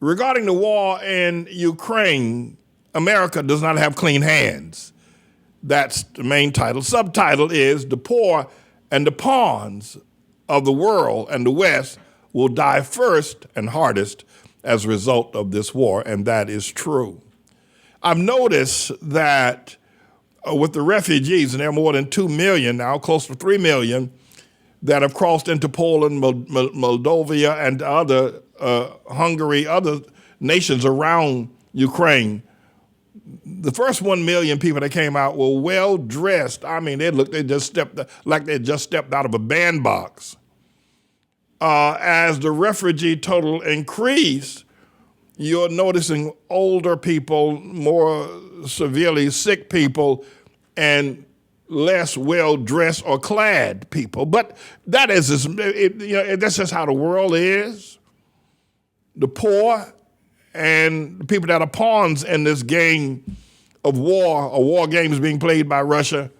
Regarding the war in Ukraine, America does not have clean hands. That's the main title. Subtitle is The Poor and the Pawns of the World and the West Will Die First and Hardest as a result of this war, and that is true. I've noticed that with the refugees, and there are more than 2 million now, close to 3 million, that have crossed into Poland, Moldova, and other Hungary, other nations around Ukraine. The first 1 million people that came out were well dressed. I mean, they just stepped out of a bandbox. As the refugee total increased, you're noticing older people, more severely sick people, and less well-dressed or clad people. But that is that's just how the world is. The poor and the people that are pawns in this game of war, or war games being played by Russia,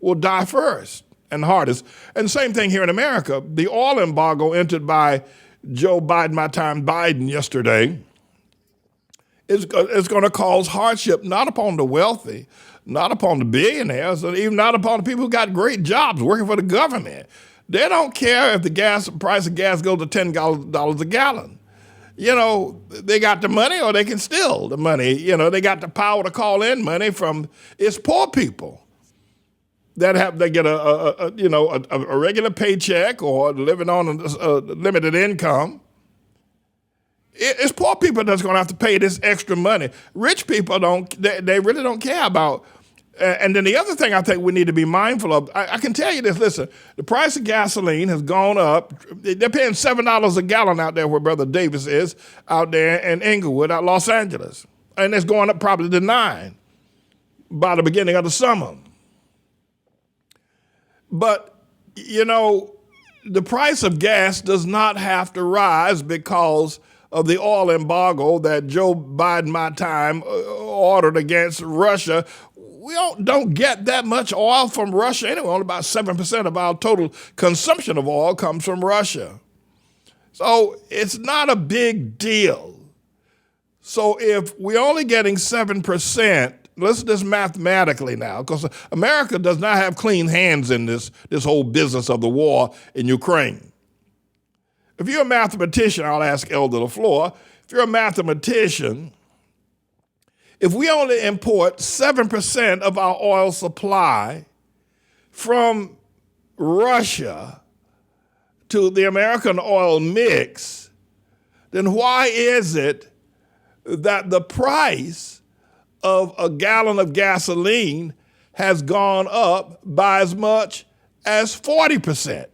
will die first and hardest. And same thing here in America. The oil embargo entered by Joe Biden, my time Biden yesterday, is going to cause hardship not upon the wealthy, not upon the billionaires, and even not upon the people who got great jobs working for the government. They don't care if the price of gas goes to $10 a gallon. They got the money, or they can steal the money. They got the power to call in money from it's poor people that get a regular paycheck or living on a limited income. It's poor people that's going to have to pay this extra money. Rich people they really don't care about. And then the other thing I think we need to be mindful of, I can tell you this, listen, the price of gasoline has gone up. They're paying $7 a gallon out there where Brother Davis is, out there in Inglewood, out Los Angeles. And it's going up probably to $9 by the beginning of the summer. But, the price of gas does not have to rise because of the oil embargo that Joe Biden, my time, ordered against Russia. We don't get that much oil from Russia anyway. Only about 7% of our total consumption of oil comes from Russia. So it's not a big deal. So if we're only getting 7%, let's just mathematically now, because America does not have clean hands in this whole business of the war in Ukraine. If you're a mathematician, I'll ask Elder LaFleur, if you're a mathematician, if we only import 7% of our oil supply from Russia to the American oil mix, then why is it that the price of a gallon of gasoline has gone up by as much as 40%?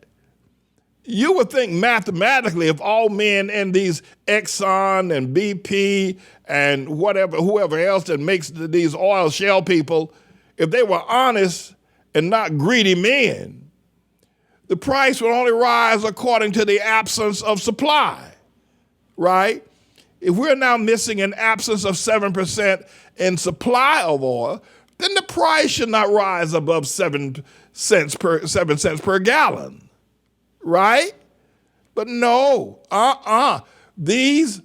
You would think mathematically if all men in these Exxon and BP and whoever else that makes these oil shale people, if they were honest and not greedy men, the price would only rise according to the absence of supply, right? If we're now missing an absence of 7% in supply of oil, then the price should not rise above 7 cents per gallon. Right? But no, These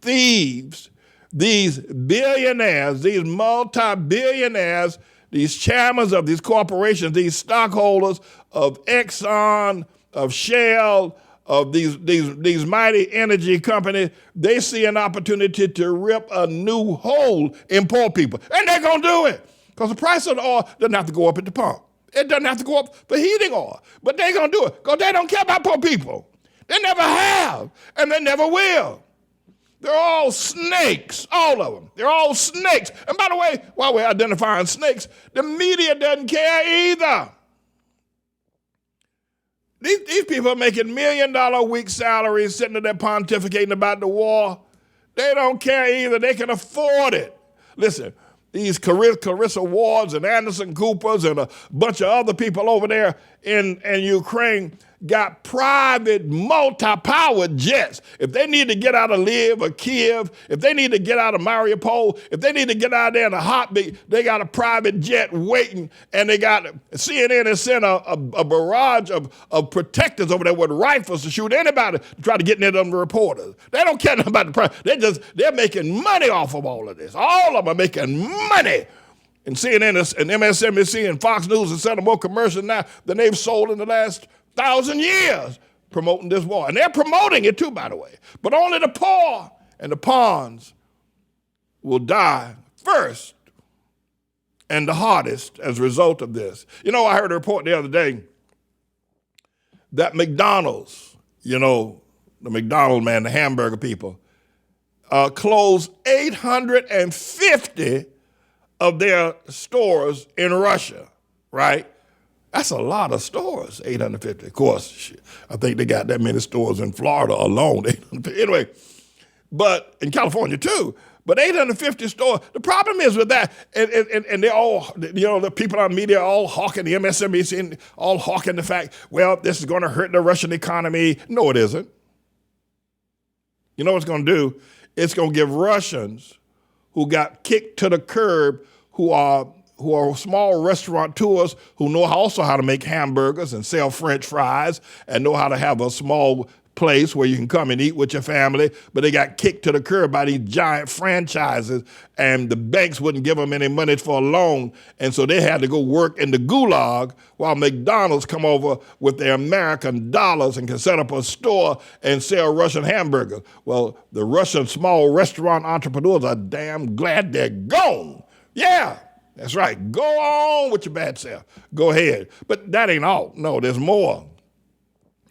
thieves, these billionaires, these multi-billionaires, these chairmen of these corporations, these stockholders of Exxon, of Shell, of these mighty energy companies, they see an opportunity to rip a new hole in poor people. And they're going to do it because the price of the oil doesn't have to go up at the pump. It doesn't have to go up for heating oil, but they're going to do it because they don't care about poor people. They never have, and they never will. They're all snakes, all of them. They're all snakes. And by the way, while we're identifying snakes, the media doesn't care either. These people are making $1 million a week salaries sitting there pontificating about the war. They don't care either. They can afford it. Listen, these Carissa Wards and Anderson Coopers and a bunch of other people over there in Ukraine, got private multi-powered jets. If they need to get out of Lviv or Kiev, if they need to get out of Mariupol, if they need to get out there in a heartbeat, they got a private jet waiting, and they got CNN has sent a barrage of protectors over there with rifles to shoot anybody to try to get near them reporters. They don't care nothing about the press. They're making money off of all of this. All of them are making money. And CNN and MSNBC and Fox News are selling more commercials now than they've sold in the last 1,000 years promoting this war. And they're promoting it too, by the way. But only the poor and the pawns will die first and the hardest as a result of this. You know, I heard a report the other day that McDonald's, you know, the McDonald's man, the hamburger people, closed 850 of their stores in Russia, right? That's a lot of stores, 850. Of course, I think they got that many stores in Florida alone. Anyway, but in California too. But 850 stores. The problem is with that, and they're all, you know, the people on media are all hawking, the MSNBC, and all hawking the fact, well, this is going to hurt the Russian economy. No, it isn't. You know what it's going to do? It's going to give Russians who got kicked to the curb, who are small restaurateurs who know also how to make hamburgers and sell French fries and know how to have a small place where you can come and eat with your family, but they got kicked to the curb by these giant franchises, and the banks wouldn't give them any money for a loan, and so they had to go work in the gulag while McDonald's come over with their American dollars and can set up a store and sell Russian hamburgers. Well, the Russian small restaurant entrepreneurs are damn glad they're gone. Yeah, that's right. Go on with your bad self. Go ahead. But that ain't all. No, there's more.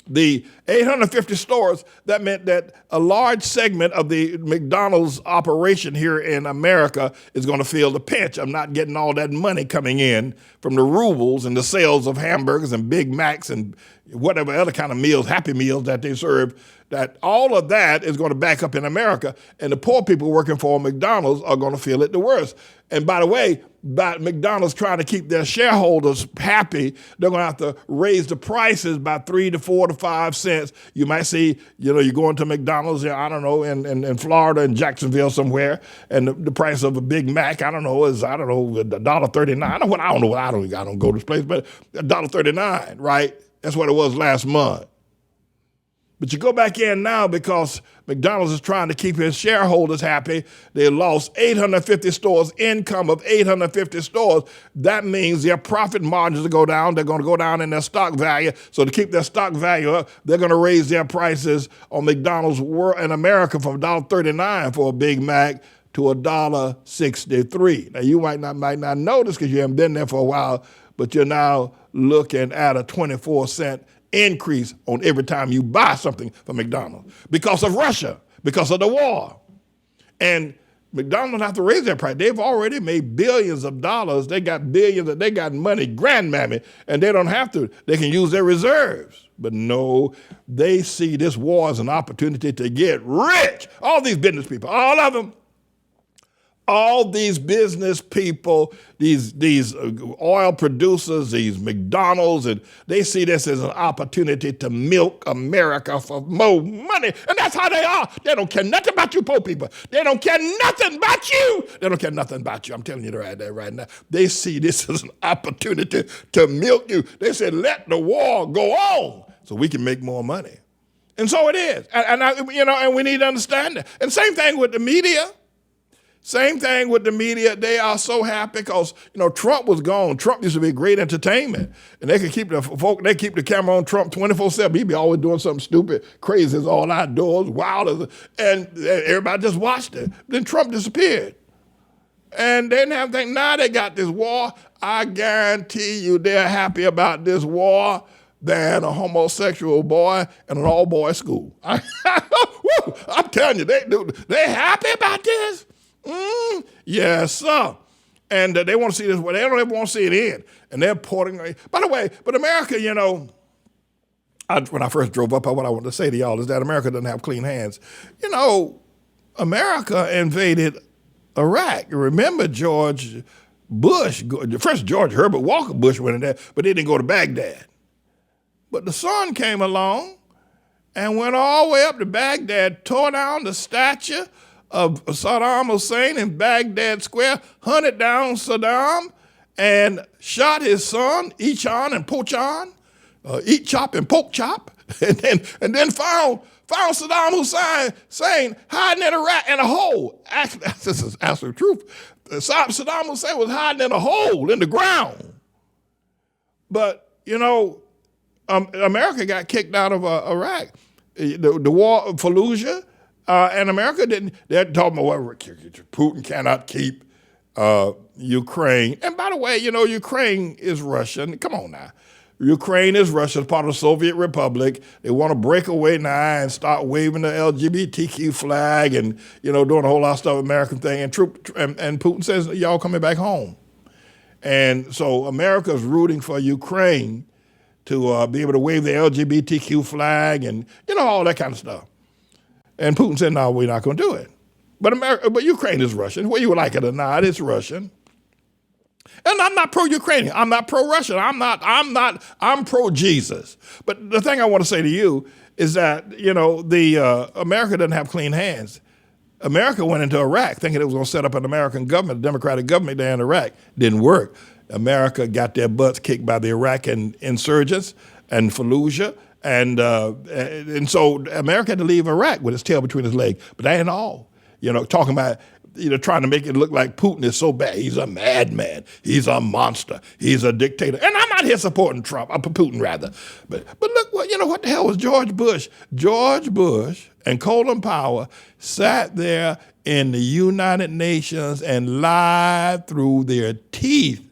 The 850 stores, that meant that a large segment of the McDonald's operation here in America is going to feel the pinch of not getting all that money coming in from the rubles and the sales of hamburgers and Big Macs and whatever other kind of meals, Happy Meals that they serve. That all of that is going to back up in America, and the poor people working for McDonald's are going to feel it the worst. And by the way, by McDonald's trying to keep their shareholders happy, they're going to have to raise the prices by 3 to 4 to 5 cents. You might see, you know, you go into McDonald's, I don't know, in Florida, in Jacksonville somewhere, and the price of a Big Mac, is $1.39. I don't go to this place, but $1.39, right? That's what it was last month. But you go back in now because McDonald's is trying to keep his shareholders happy. They lost 850 stores, income of 850 stores. That means their profit margins will go down. They're going to go down in their stock value. So to keep their stock value up, they're going to raise their prices on McDonald's in America from $1.39 for a Big Mac to $1.63. Now, you might not know this because you haven't been there for a while, but you're now looking at a 24-cent increase on every time you buy something from McDonald's because of Russia, because of the war. And McDonald's have to raise their price. They've already made billions of dollars. They got billions, they got money, grandmammy, and they don't have to. They can use their reserves. But no, they see this war as an opportunity to get rich. All these business people, all of them. All these business people, these oil producers, these McDonald's, and they see this as an opportunity to milk America for more money. And that's how they are. They don't care nothing about you poor people. They don't care nothing about you. They don't care nothing about you. I'm telling you right there, right now. They see this as an opportunity to milk you. They said, let the war go on so we can make more money. And so it is. And we need to understand that. And same thing with the media. Same thing with the media. They are so happy because, Trump was gone. Trump used to be great entertainment. And they could keep the camera on Trump 24/7. He'd be always doing something stupid, crazy, all outdoors, wild. And everybody just watched it. Then Trump disappeared. And they didn't have anything. Now they got this war. I guarantee you they're happy about this war than a homosexual boy in an all-boys school. I'm telling you, they're happy about this. Yes, sir. And they want to see this. Well, they don't ever want to see it in. And they're porting. By the way, but America, when I first drove up, what I wanted to say to y'all is that America doesn't have clean hands. America invaded Iraq. Remember George Bush, first George Herbert Walker Bush went in there, but they didn't go to Baghdad. But the son came along and went all the way up to Baghdad, tore down the statue of Saddam Hussein in Baghdad Square, hunted down Saddam, and shot his son, Echan and Pochan, Eat Chop and Poke Chop, and then found Saddam Hussein hiding in Iraq in a hole. Actually, this is absolute truth. Saddam Hussein was hiding in a hole in the ground. But, America got kicked out of Iraq. The war of Fallujah, and America didn't. They're talking about Putin cannot keep Ukraine. And by the way, Ukraine is Russian. Come on now. Ukraine is Russia, part of the Soviet Republic. They want to break away now and start waving the LGBTQ flag and, doing a whole lot of stuff, American thing. And Putin says, y'all coming back home. And so America's rooting for Ukraine to be able to wave the LGBTQ flag and, all that kind of stuff. And Putin said, no, we're not going to do it. But Ukraine is Russian. Whether you like it or not, it's Russian. And I'm not pro-Ukrainian. I'm not pro-Russian. I'm pro-Jesus. But the thing I want to say to you is that, America doesn't have clean hands. America went into Iraq thinking it was going to set up an American government, a democratic government there in Iraq. Didn't work. America got their butts kicked by the Iraqi insurgents and Fallujah. And so America had to leave Iraq with its tail between its legs. But that ain't all. Talking about, trying to make it look like Putin is so bad. He's a madman. He's a monster. He's a dictator. And I'm not here supporting Putin rather. But look, what the hell was George Bush? George Bush and Colin Powell sat there in the United Nations and lied through their teeth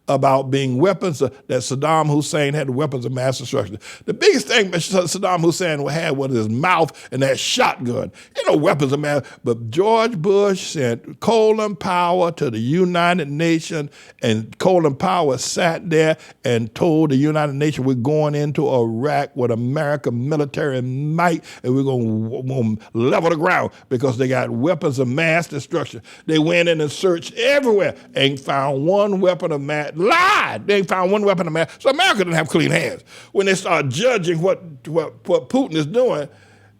about being weapons, that Saddam Hussein had weapons of mass destruction. The biggest thing Saddam Hussein had was his mouth and that shotgun. Ain't no weapons of mass, but George Bush sent Colin Powell to the United Nations, and Colin Powell sat there and told the United Nations, we're going into Iraq with American military might, and we're going to level the ground because they got weapons of mass destruction. They went in and searched everywhere and found one weapon of mass. Lied. They found one weapon of mass. So America didn't have clean hands when they start judging what Putin is doing.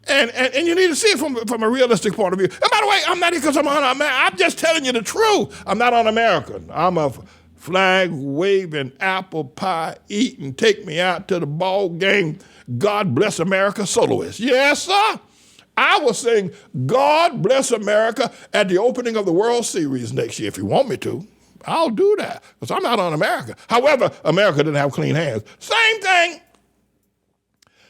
And you need to see it from a realistic point of view. And by the way, I'm not here because I'm un-American. I'm just telling you the truth. I'm not un-American. I'm a flag-waving, apple pie eating, take me out to the ball game, God bless America soloist. Yes, sir. I will sing God bless America at the opening of the World Series next year if you want me to. I'll do that because I'm not un-American. However, America didn't have clean hands. Same thing.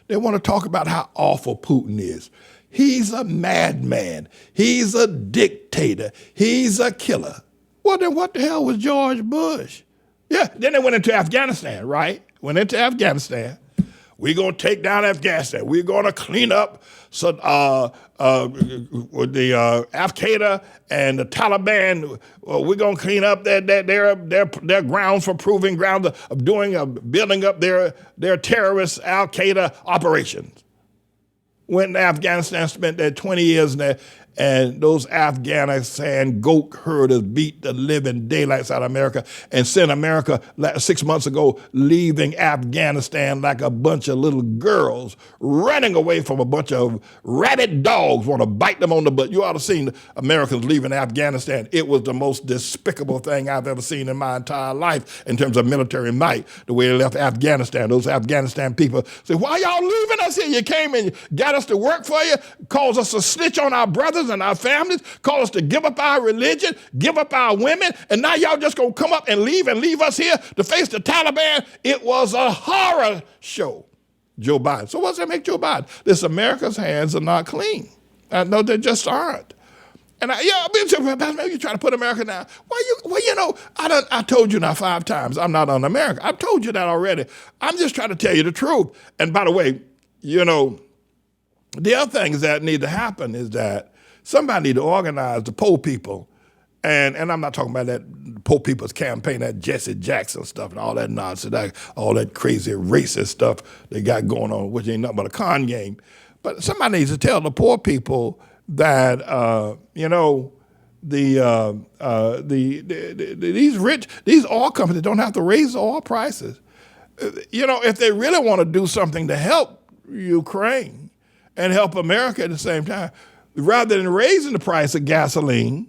They want to talk about how awful Putin is. He's a madman. He's a dictator. He's a killer. Well, then what the hell was George Bush? Yeah, then they went into Afghanistan, right? Went into Afghanistan. We're going to take down Afghanistan. We're going to clean up the Al-Qaeda and the Taliban. We're going to clean up their grounds for proving ground of building up their terrorist Al-Qaeda operations. Went to Afghanistan, spent there 20 years there, and those Afghanistan goat herders beat the living daylights out of America and sent America 6 months ago leaving Afghanistan like a bunch of little girls running away from a bunch of rabid dogs want to bite them on the butt. You ought to have seen Americans leaving Afghanistan. It was the most despicable thing I've ever seen in my entire life in terms of military might, the way they left Afghanistan. Those Afghanistan people say, why y'all leaving us here? You came and got us to work for you, caused us to snitch on our brothers and our families, call us to give up our religion, give up our women, and now y'all just gonna come up and leave us here to face the Taliban. It was a horror show, Joe Biden. So what does that make Joe Biden? This America's hands are not clean. No, they just aren't. And you try to put America down. I told you now 5 times I'm not un-American. I've told you that already. I'm just trying to tell you the truth. And by the way, the other things that need to happen is that somebody need to organize the poor people, and I'm not talking about that poor people's campaign, that Jesse Jackson stuff and all that nonsense, all that crazy racist stuff they got going on, which ain't nothing but a con game. But somebody needs to tell the poor people that these oil companies don't have to raise the oil prices. if they really want to do something to help Ukraine and help America at the same time, rather than raising the price of gasoline,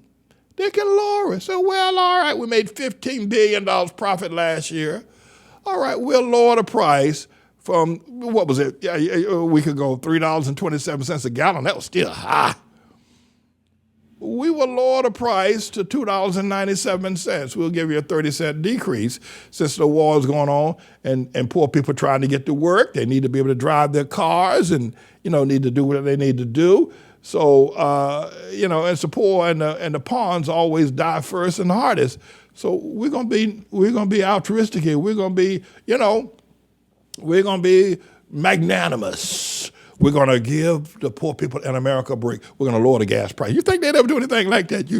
they can lower it. So, well, all right, we made $15 billion profit last year. All right, we'll lower the price from, what was it, a week ago, $3.27 a gallon. That was still high. We will lower the price to $2.97. We'll give you a 30-cent decrease since the war is going on and poor people trying to get to work. They need to be able to drive their cars and, need to do what they need to do. So, it's the poor and the pawns always die first and hardest. So we're gonna be altruistic here. We're gonna be magnanimous. We're going to give the poor people in America a break. We're going to lower the gas price. You think they'd ever do anything like that?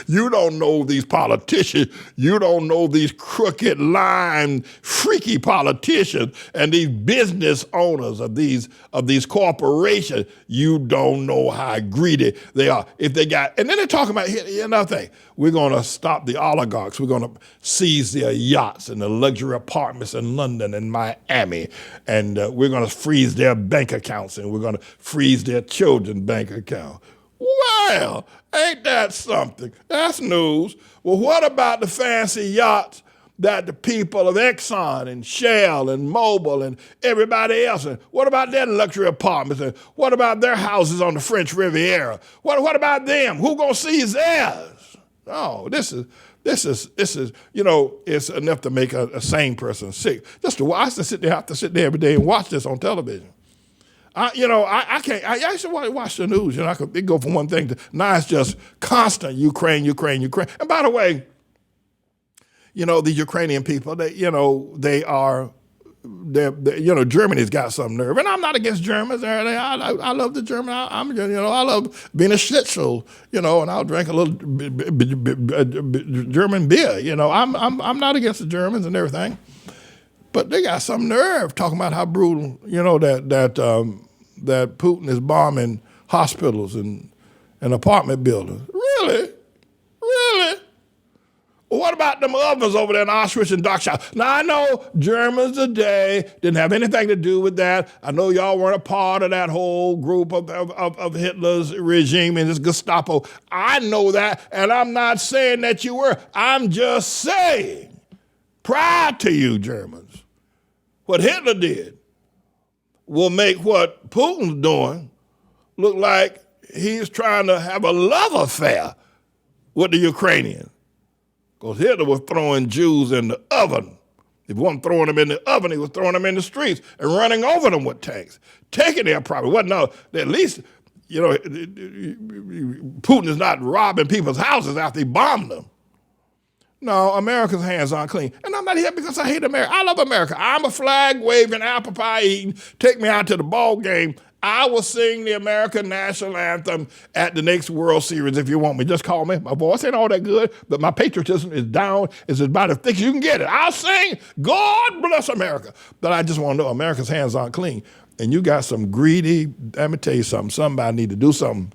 You don't know these politicians. You don't know these crooked, lying, freaky politicians and these business owners of these corporations. You don't know how greedy they are. If they got, and then they're talking about another thing. We're going to stop the oligarchs. We're going to seize their yachts and the luxury apartments in London and Miami, and we're going to freeze their bank accounts, and we're going to freeze their children's bank account. Well, ain't that something? That's news. Well, what about the fancy yachts that the people of Exxon and Shell and Mobil and everybody else, and what about their luxury apartments, and what about their houses on the French Riviera? What about them? Who gonna seize theirs? No, this is, it's enough to make a sane person sick. Just to watch, have to sit there every day and watch this on television. I can't. I used to watch the news. It go from one thing to now. It's just constant Ukraine. And by the way, the Ukrainian people, Germany's got some nerve, and I'm not against Germans. I love the German. I love being a schnitzel, and I'll drink a little German beer. I'm not against the Germans and everything, but they got some nerve talking about how brutal, that Putin is bombing hospitals and apartment buildings. Really? What about them others over there in Auschwitz and Dachau? Now, I know Germans today didn't have anything to do with that. I know y'all weren't a part of that whole group of Hitler's regime and his Gestapo. I know that, and I'm not saying that you were. I'm just saying, prior to you Germans, what Hitler did will make what Putin's doing look like he's trying to have a love affair with the Ukrainians. Because Hitler was throwing Jews in the oven. If he wasn't throwing them in the oven, he was throwing them in the streets and running over them with tanks, taking their property. At least, Putin is not robbing people's houses after he bombed them. No, America's hands aren't clean. And I'm not here because I hate America. I love America. I'm a flag-waving, apple pie eating, take me out to the ball game. I will sing the American national anthem at the next World Series if you want me. Just call me. My voice ain't all that good, but my patriotism is down. It's about as thick as you can get it. I'll sing, God bless America. But I just want to know America's hands aren't clean. And you got some greedy, let me tell you something, somebody need to do something.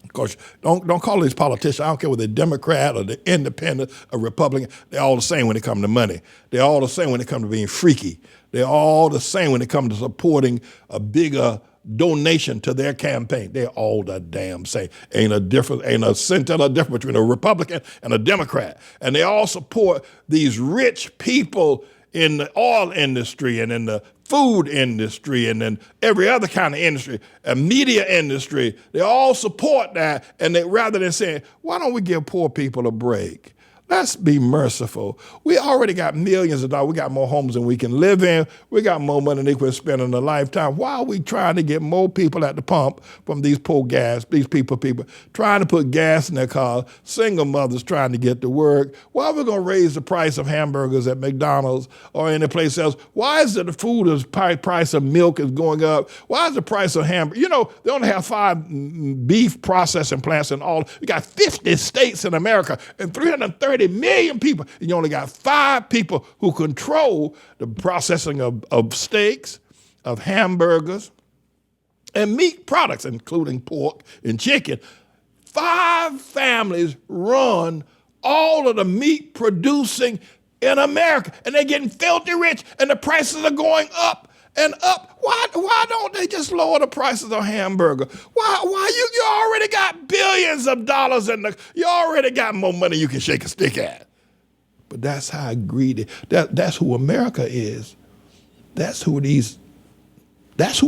Of course, don't call these politicians. I don't care whether they're Democrat or they're independent or Republican. They're all the same when it comes to money. They're all the same when it comes to being freaky. They're all the same when it comes to supporting a bigger donation to their campaign. They're all the damn same. Ain't a scintilla difference between a Republican and a Democrat. And they all support these rich people in the oil industry and in the food industry and in every other kind of industry, and media industry. They all support that, and rather than saying, why don't we give poor people a break? Let's be merciful. We already got millions of dollars. We got more homes than we can live in. We got more money than we can spend in a lifetime. Why are we trying to get more people at the pump from these people trying to put gas in their cars, single mothers trying to get to work? Why are we going to raise the price of hamburgers at McDonald's or any place else? Why is it the price of milk is going up? Why is the price of hamburger? They only have 5 beef processing plants in all. We got 50 states in America and 330 million people, and you only got 5 people who control the processing of steaks, of hamburgers, and meat products, including pork and chicken. 5 families run all of the meat producing in America, and they're getting filthy rich, and the prices are going up and up. Why don't they just lower the prices of hamburger? Why you already got billions of dollars you already got more money you can shake a stick at. But that's how greedy, that's who America is. That's who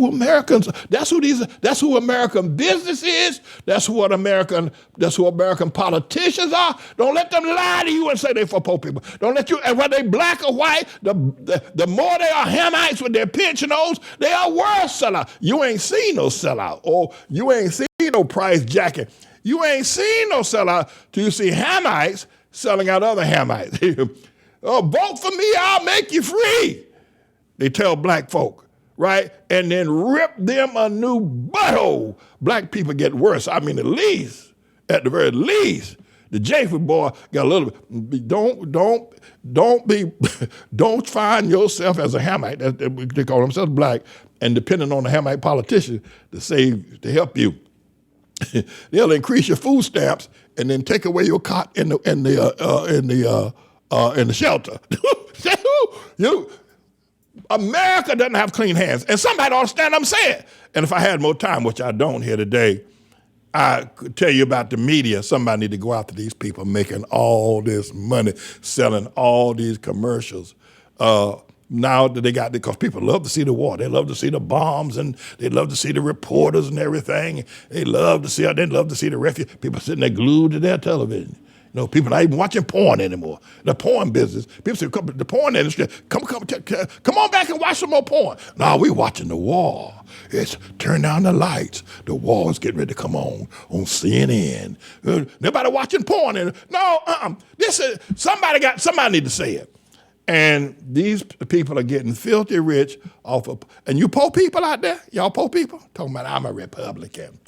American business is. That's who American politicians are. Don't let them lie to you and say they're for poor people. Don't let you, and whether they black or white, the more they are Hamites with their pensionos, they are worse sellout. You ain't seen no sellout, or you ain't seen no price jacking. You ain't seen no sellout till you see Hamites selling out other Hamites. Oh, vote for me, I'll make you free. They tell black folk, right? And then rip them a new butthole. Black people get worse. I mean, at the very least, the Japheth boy got a little bit. Don't find yourself as a Hamite. They call themselves black, and depending on the Hamite politician to help you. They'll increase your food stamps and then take away your cot in the shelter. America doesn't have clean hands, and somebody ought to stand up and say it. And if I had more time, which I don't here today, I could tell you about the media. Somebody need to go after these people making all this money, selling all these commercials. Now that they got, because people love to see the war. They love to see the bombs, and they love to see the reporters and everything. They love to see the refugees. People sitting there glued to their television. You know, people not even watching porn anymore. The porn business. People say, the porn industry, come on back and watch some more porn. No, we watching the war. It's turn down the lights. The war is getting ready to come on CNN. Nobody watching porn. This is, somebody need to say it. And these people are getting filthy rich off of, and you poor people out there, y'all poor people, talking about I'm a Republican.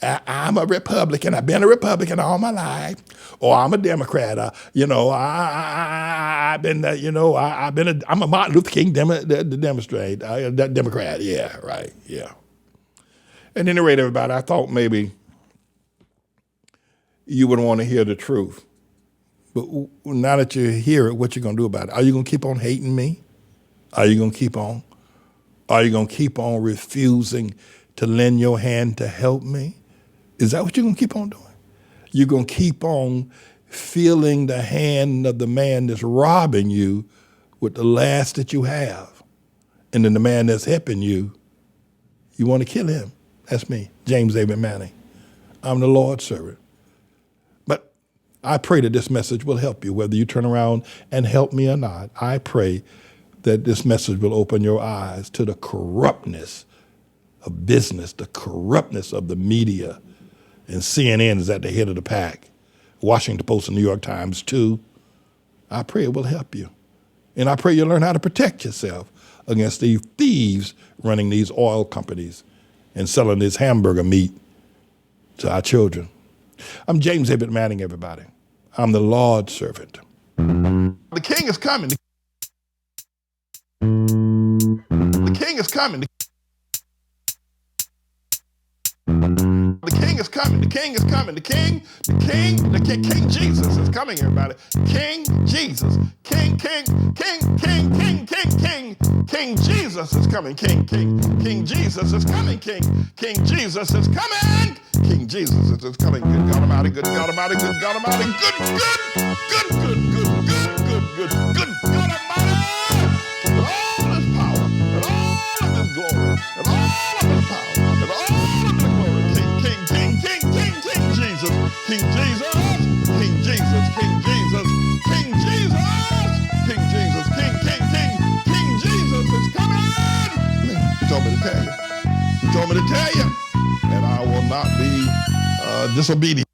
I'm a Republican. I've been a Republican all my life, or I'm a Democrat. I'm a Martin Luther King Democrat. Yeah, right. Yeah. At any rate, everybody, I thought maybe you would want to hear the truth. But now that you hear it, what you going to do about it? Are you going to keep on hating me? Are you going to keep on? Are you going to keep on refusing to lend your hand to help me? Is that what you're going to keep on doing? You're going to keep on feeling the hand of the man that's robbing you with the last that you have. And then the man that's helping you, you want to kill him. That's me, James David Manning. I'm the Lord's servant. But I pray that this message will help you, whether you turn around and help me or not. I pray that this message will open your eyes to the corruptness of business, the corruptness of the media. And CNN is at the head of the pack. Washington Post and New York Times too. I pray it will help you. And I pray you'll learn how to protect yourself against these thieves running these oil companies and selling this hamburger meat to our children. I'm James David Manning, everybody. I'm the Lord's servant. The king is coming. The king is coming. The king is coming. The king is coming. King Jesus is coming, everybody. King Jesus. King Jesus is coming. King Jesus is coming. King Jesus is coming. King Jesus is coming. Good God Almighty, good God Almighty, good God Almighty, good God Almighty. With all his power, and all of his glory, and all of his power, and all of his glory. King Jesus, King Jesus, King Jesus, King Jesus, King Jesus, King Jesus, King Jesus is coming. He told me to tell you. He told me to tell you, and I will not be disobedient.